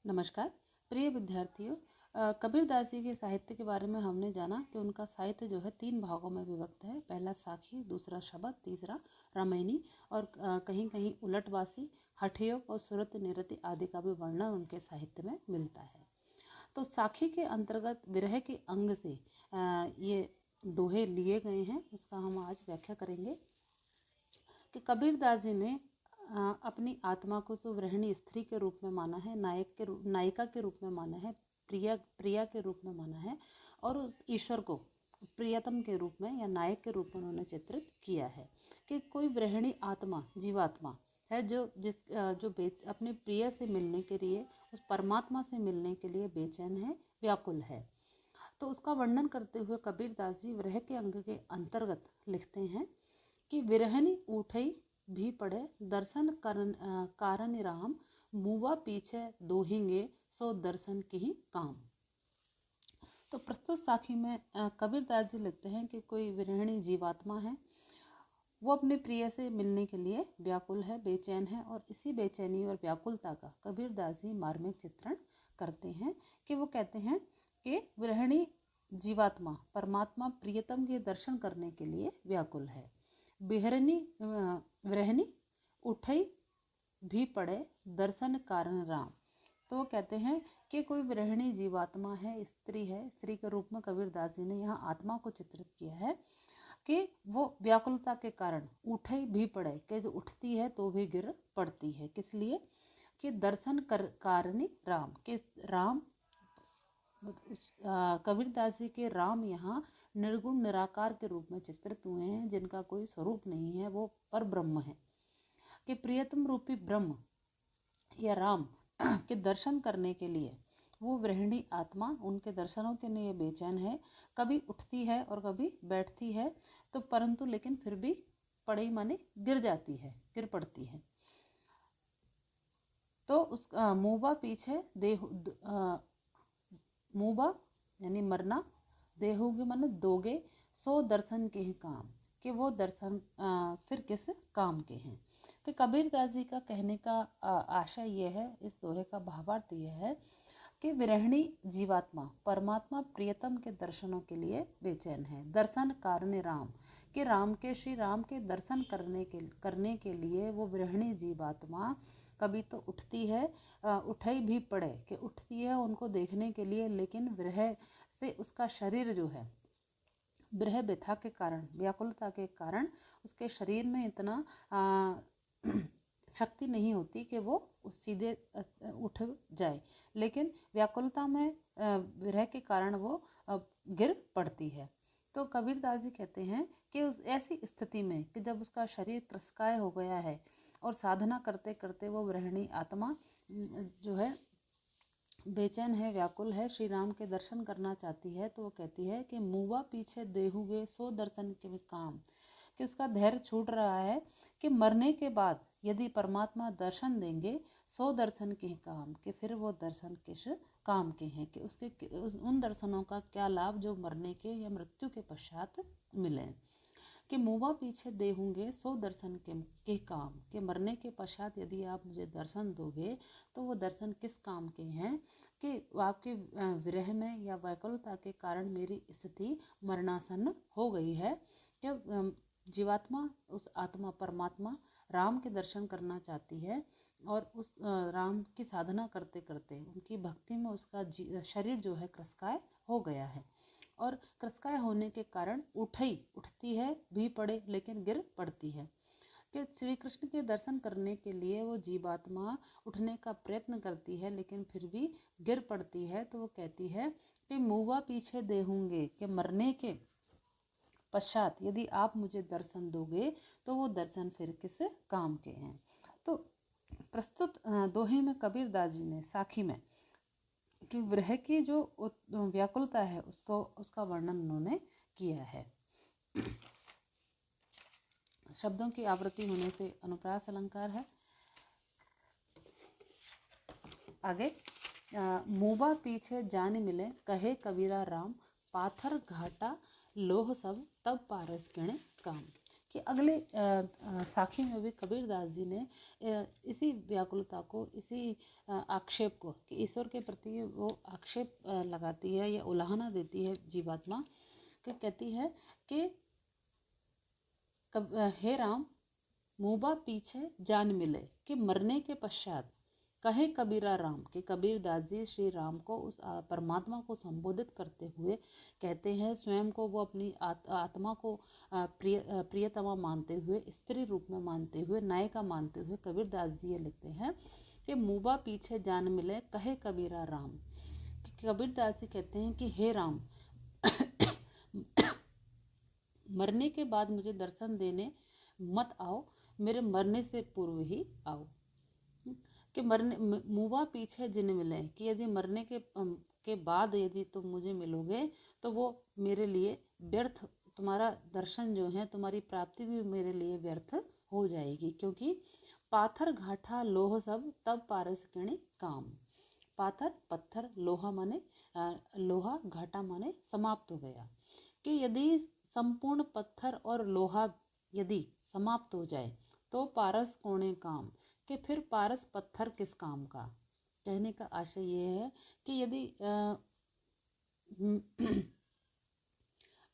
नमस्कार प्रिय विद्यार्थियों। कबीरदास जी के साहित्य के बारे में हमने जाना कि उनका साहित्य जो है 3 भागों में विभक्त है। पहला साखी, दूसरा शबद, तीसरा रामायणी। और कहीं कहीं उलटवासी, हठयोग और सुरत निरति आदि का भी वर्णन उनके साहित्य में मिलता है। तो साखी के अंतर्गत विरह के अंग से ये दोहे लिए गए हैं, उसका हम आज व्याख्या करेंगे कि कबीरदास जी ने अपनी आत्मा को तो गृहिणी स्त्री के रूप में माना है, नायिका के रूप में माना है, प्रिया के रूप में माना है, और उस ईश्वर को प्रियतम के रूप में या नायक के रूप में उन्होंने चित्रित किया है कि कोई गृहिणी आत्मा, जीवात्मा है जो अपने प्रिय से मिलने के लिए, उस परमात्मा से मिलने के लिए बेचैन है, व्याकुल है। तो उसका वर्णन करते हुए कबीरदास जी विरह के अंग के अंतर्गत लिखते हैं कि विरहनी उठई भी पड़े दर्शन कारण राम, मुआ पीछे दोहिंगे सो दर्शन की ही काम। तो प्रस्तुत साखी में कबीरदास जी लिखते हैं कि कोई विरहिणी जीवात्मा है, वो अपने प्रिय से मिलने के लिए व्याकुल है, बेचैन है, और इसी बेचैनी और व्याकुलता का कबीरदास जी मार्मिक चित्रण करते हैं कि वो कहते हैं कि विरहिणी जीवात्मा परमात्मा प्रियतम के दर्शन करने के लिए व्याकुल है। विरहनी उठई भी पड़े दर्शन कारण राम। तो वो कहते हैं कि कोई विरहिणी जीवात्मा है, स्त्री है, स्त्री के रूप में कबीरदास जी ने यहाँ आत्मा को चित्रित किया है कि वो व्याकुलता के कारण उठई भी पड़े, कि जो उठती है तो भी गिर पड़ती है। किस लिए? कि दर्शन कारणी राम, के राम कबीरदास जी के राम यहाँ निर्गुण निराकार के रूप में चित्रित हुए हैं, जिनका कोई स्वरूप नहीं है, वो पर ब्रह्म है। कि प्रियतम रूपी ब्रह्म या राम के दर्शन करने के लिए वो गृहिणी आत्मा उनके दर्शनों के लिए बेचैन है, कभी उठती है और कभी बैठती है, तो परंतु लेकिन फिर भी पड़ई माने गिर जाती है, गिर पड़ती है। तो उस मुबा पीछे मुबा यानी मरना, देहोगे माने दोगे, सो दर्शन के ही काम, कि वो दर्शन फिर किस काम के हैं। तो कबीरदास जी का कहने का आशय ये है, इस दोहे का भावार्थ ये है कि विरहिणी जीवात्मा परमात्मा प्रियतम के दर्शनों के लिए बेचैन है। दर्शन कारण राम, कि राम के श्री राम के दर्शन करने के लिए वो विरहिणी जीवात्मा कभी तो उठती है, उठाई भी पड़े, कि उठती है उनको देखने के लिए, लेकिन विरह से उसका शरीर जो है, विरह व्यथा के कारण, व्याकुलता के कारण उसके शरीर में इतना शक्ति नहीं होती कि वो सीधे उठ जाए, लेकिन व्याकुलता में विरह के कारण वो गिर पड़ती है। तो कबीरदास जी कहते हैं कि उस ऐसी स्थिति में कि जब उसका शरीर त्रस्काय हो गया है और साधना करते करते वो गृहिणी आत्मा जो है बेचैन है, व्याकुल है, श्री राम के दर्शन करना चाहती है, तो वो कहती है कि मुआ पीछे देहुगे सो दर्शन के काम, कि उसका धैर्य छूट रहा है कि मरने के बाद यदि परमात्मा दर्शन देंगे सो दर्शन के काम, कि फिर वो दर्शन किस काम के हैं, कि उसके उन दर्शनों का क्या लाभ जो मरने के या मृत्यु के पश्चात मिले। कि मुआ पीछे देहूँगे सो दर्शन के काम, कि मरने के पश्चात यदि आप मुझे दर्शन दोगे तो वो दर्शन किस काम के हैं, कि आपके विरह में या व्याकुलता के कारण मेरी स्थिति मरणासन हो गई है। कि जीवात्मा उस आत्मा परमात्मा राम के दर्शन करना चाहती है, और उस राम की साधना करते करते उनकी भक्ति में उसका शरीर जो है क्रसकाय हो गया है, और क्रसकाय होने के कारण उठती है भी पड़े, लेकिन गिर पड़ती है। कि श्री कृष्ण के दर्शन करने के लिए वो जीवात्मा उठने का प्रयत्न करती है, लेकिन फिर भी गिर पड़ती है। तो वो कहती है कि मुआ पीछे देहूँगे, कि मरने के पश्चात यदि आप मुझे दर्शन दोगे तो वो दर्शन फिर किस काम के हैं। तो प्रस्तुत दोहे में कबीरदास जी ने साखी में कि विरह की जो व्याकुलता है उसका वर्णन उन्होंने किया है। शब्दों की आवृत्ति होने से अनुप्रास अलंकार है। आगे मुबा पीछे जान मिले, कहे कबीरा राम, पाथर घाटा लोह सब तब पारस गिणे काम, कि अगले साखी में भी कबीरदास जी ने इसी व्याकुलता को, इसी आक्षेप को, कि ईश्वर के प्रति वो आक्षेप लगाती है या उलाहना देती है जीवात्मा, कि कहती है कि हे राम, मुबा पीछे जान मिले, कि मरने के पश्चात कहे कबीरा राम, कि कबीरदास जी श्री राम को, उस परमात्मा को संबोधित करते हुए कहते हैं, स्वयं को वो अपनी आत्मा को प्रियतमा मानते हुए, स्त्री रूप में मानते हुए, नायिका मानते हुए कबीरदास जी ये लिखते हैं कि मुबा पीछे जान मिले कहे कबीरा राम। कबीरदास जी कहते हैं कि हे राम, मरने के बाद मुझे दर्शन देने मत आओ, मेरे मरने से पूर्व ही आओ। कि मरने मुबा पीछे जिन मिले, कि यदि मरने के बाद यदि तुम मुझे मिलोगे तो वो मेरे लिए व्यर्थ, तुम्हारा दर्शन जो है, तुम्हारी प्राप्ति भी मेरे लिए व्यर्थ हो जाएगी। क्योंकि पाथर घाटा लोह सब तब पारस किणी काम। पाथर पत्थर, लोहा माने लोहा, घाटा माने समाप्त हो गया। कि यदि संपूर्ण पत्थर और लोहा यदि समाप्त हो जाए तो पारस कोणे काम, कि फिर पारस पत्थर किस काम का। कहने का आशय ये है कि यदि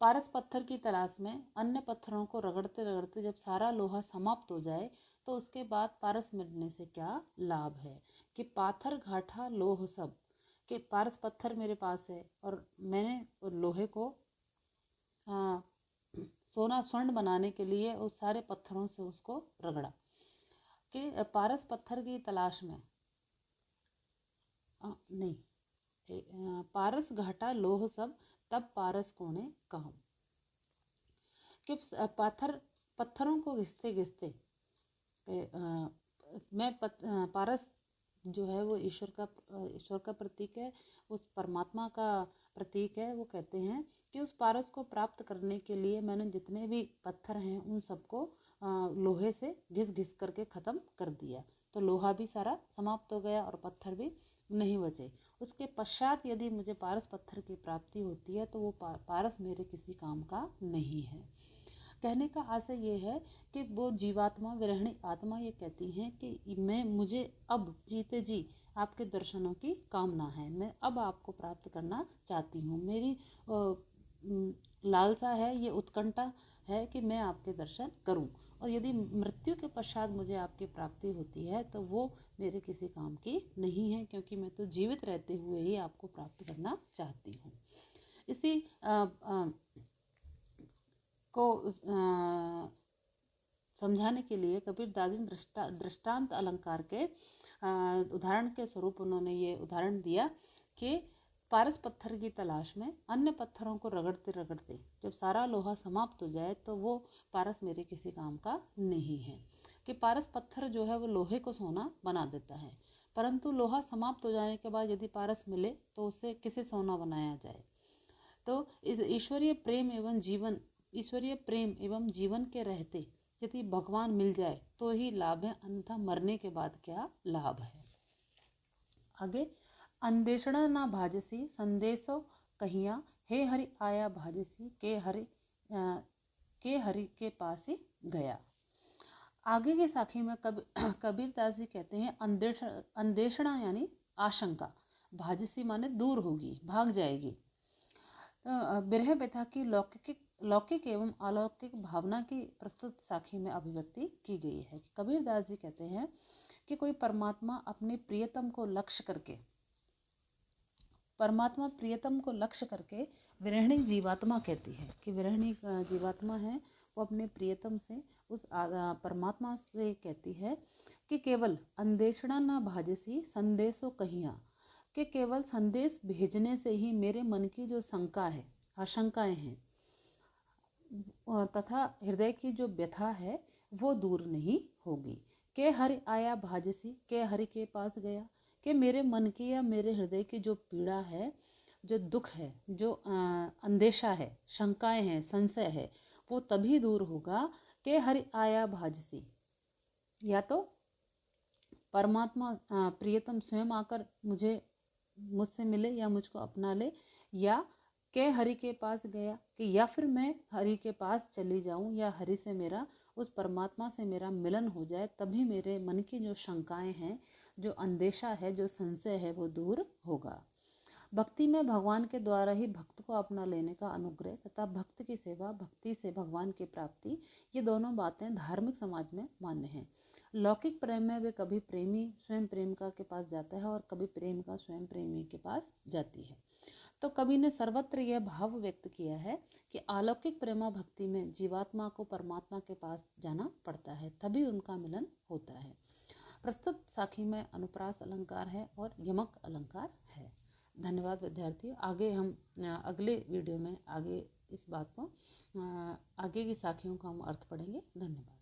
पारस पत्थर की तलाश में अन्य पत्थरों को रगड़ते रगड़ते जब सारा लोहा समाप्त हो जाए तो उसके बाद पारस मिलने से क्या लाभ है। कि पाथर घाटा लोह सब, कि पारस पत्थर मेरे पास है और मैंने लोहे को सोना स्वर्ण बनाने के लिए उस सारे पत्थरों से उसको रगड़ा। कि पारस पत्थर की तलाश में नहीं, पारस घाटा लोह सब तब पारस कोणे काम। कि पत्थरों को घिसते घिसते मैं पारस जो है वो ईश्वर का प्रतीक है, उस परमात्मा का प्रतीक है। वो कहते हैं कि उस पारस को प्राप्त करने के लिए मैंने जितने भी पत्थर हैं उन सबको लोहे से घिस घिस करके ख़त्म कर दिया, तो लोहा भी सारा समाप्त हो गया और पत्थर भी नहीं बचे। उसके पश्चात यदि मुझे पारस पत्थर की प्राप्ति होती है तो वो पारस मेरे किसी काम का नहीं है। कहने का आशय ये है कि वो जीवात्मा, विरहिणी आत्मा ये कहती हैं कि मुझे अब जीते जी आपके दर्शनों की कामना है, मैं अब आपको प्राप्त करना चाहती हूँ। मेरी लालसा है, ये उत्कंठा है कि मैं आपके दर्शन करूँ, और यदि मृत्यु के पश्चात मुझे आपकी प्राप्ति होती है तो वो मेरे किसी काम की नहीं है, क्योंकि मैं तो जीवित रहते हुए ही आपको प्राप्त करना चाहती हूँ। इसी को समझाने के लिए कबीरदास जी दृष्टांत अलंकार के उदाहरण के स्वरूप उन्होंने ये उदाहरण दिया कि पारस पत्थर की तलाश में अन्य पत्थरों को रगड़ते रगड़ते जब सारा लोहा समाप्त हो जाए तो वो पारस मेरे किसी काम का नहीं है। कि पारस पत्थर जो है वो लोहे को सोना बना देता है, परंतु लोहा समाप्त हो जाने के बाद यदि पारस मिले तो उससे किसे सोना बनाया जाए। तो इस ईश्वरीय प्रेम एवं जीवन के रहते यदि भगवान मिल जाए तो ही लाभ है, अन्यथा मरने के बाद क्या लाभ है। आगे, अंदेशणा ना भाजसी संदेशो कहिया, हे हरि आया भाजसी के हरि के पास ही गया। आगे की साखी में कबीरदास जी कहते हैं अंदेशणा यानी आशंका, भाजसी माने दूर होगी, भाग जाएगी। बिरह व्यथा की लौकिक एवं अलौकिक भावना की प्रस्तुत साखी में अभिव्यक्ति की गई है। कबीरदास जी कहते हैं कि कोई परमात्मा अपने प्रियतम को लक्ष्य करके विरहिणी जीवात्मा कहती है कि विरहिणी जीवात्मा है वो अपने प्रियतम से, उस परमात्मा से कहती है कि केवल अंदेशणा न भाजसी संदेशो कहिया, कि केवल संदेश भेजने से ही मेरे मन की जो शंका है, आशंकाएं हैं तथा हृदय की जो व्यथा है वो दूर नहीं होगी। के हरि आया भाजसी, के हरि के पास गया, कि मेरे मन की या मेरे हृदय की जो पीड़ा है, जो दुख है, जो अंदेशा है, शंकाएं हैं, संशय है, वो तभी दूर होगा के हरि आया भाजसी, या तो परमात्मा प्रियतम स्वयं आकर मुझसे मिले या मुझको अपना ले, या के हरि के पास गया, कि या फिर मैं हरि के पास चली जाऊं, या हरि से मेरा, उस परमात्मा से मेरा मिलन हो जाए, तभी मेरे मन की जो शंकाएं हैं, जो अंदेशा है, जो संशय है, वो दूर होगा। भक्ति में भगवान के द्वारा ही भक्त को अपना लेने का अनुग्रह तथा भक्त की सेवा, भक्ति से भगवान की प्राप्ति, ये दोनों बातें धार्मिक समाज में मान्य हैं। लौकिक प्रेम में वे कभी प्रेमी स्वयं प्रेमिका के पास जाता है और कभी प्रेमिका स्वयं प्रेमी के पास जाती है। तो कवि ने सर्वत्र यह भाव व्यक्त किया है कि अलौकिक प्रेमा भक्ति में जीवात्मा को परमात्मा के पास जाना पड़ता है, तभी उनका मिलन होता है। प्रस्तुत साखी में अनुप्रास अलंकार है और यमक अलंकार है। धन्यवाद विद्यार्थियों। आगे हम अगले वीडियो में आगे इस बात को आगे की साखियों का हम अर्थ पढ़ेंगे। धन्यवाद।